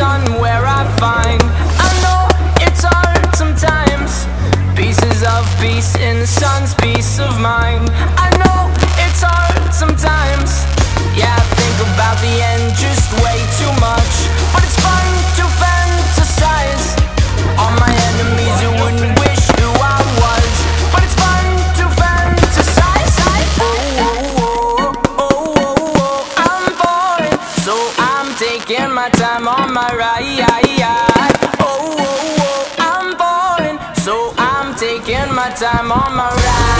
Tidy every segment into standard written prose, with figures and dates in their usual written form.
sun where I find. I know it's hard sometimes, pieces of peace in the sun's peace of mind. I know it's hard sometimes, yeah, I think about the end just way too much. But it's fun to fantasize on my enemies who wouldn't wish who I was. But it's fun to fantasize. Oh, oh, oh, oh, oh, oh, I'm bored, so I'm taking my time on my ride. Oh, oh, oh, I'm bored, so I'm taking my time on my ride.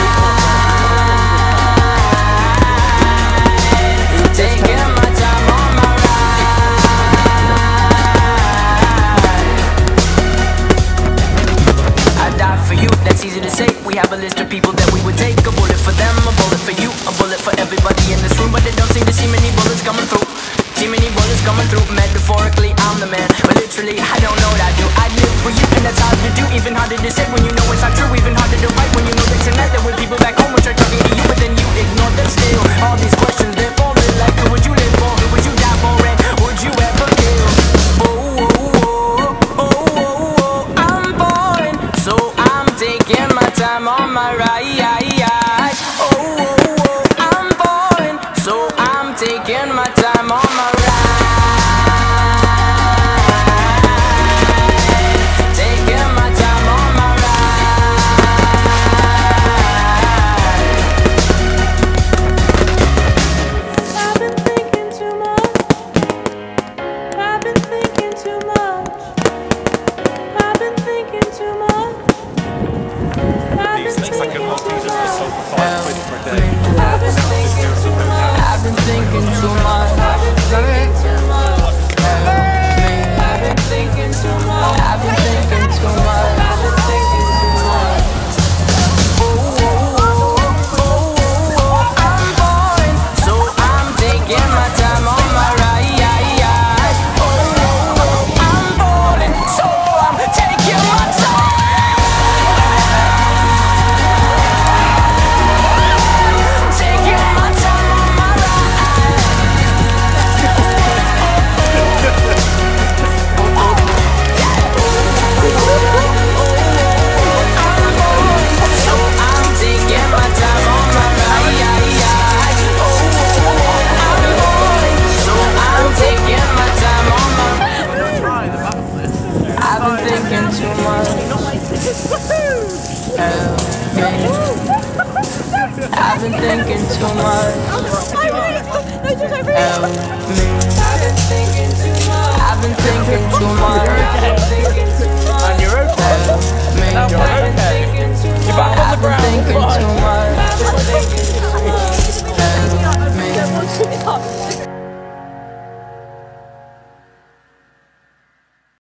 Taking my time on my ride. I die for you, that's easy to say. We have a list of people that we would take. A bullet for them, a bullet for you, a bullet for everybody in this room. But they don't seem to see many bullets coming through. See many bullets coming through. Metaphorically, I'm the man, but literally, I don't know what I do. I live for you, and that's hard to do. Even harder to say when you know it's not true. Even harder to write when you know that tonight there were people back home which are talking to you, but then you ignore them still. All these questions, they're falling like, who would you live for? Who would you die for? And would you ever kill? Oh, oh, oh, oh, oh, oh, I'm boring, so I'm taking my time on my ride. Oh, oh, oh, I'm boring, so I'm taking my time on my ride. Taking my time on my ride. I've been thinking too much. I've been thinking too much. I've been thinking too much. I've been These like a thinking lot too users much. for sold for £5 for a day. I've been thinking too much. I've been thinking too much. I've been thinking too much. I've been thinking too much. I've been thinking too much. I've been thinking too much. Oh, oh, oh, oh, oh, I'm boring, so I'm taking my time on my ride. Oh, oh, oh, I'm boring, so I'm taking my time. Taking my time on my ride. So I'm taking my time on my ride. Oh, I'm boring, so I'm taking my time on my ride. I've been thinking too much. Help me. I've been thinking too much. Help me. I've been thinking too much. I've been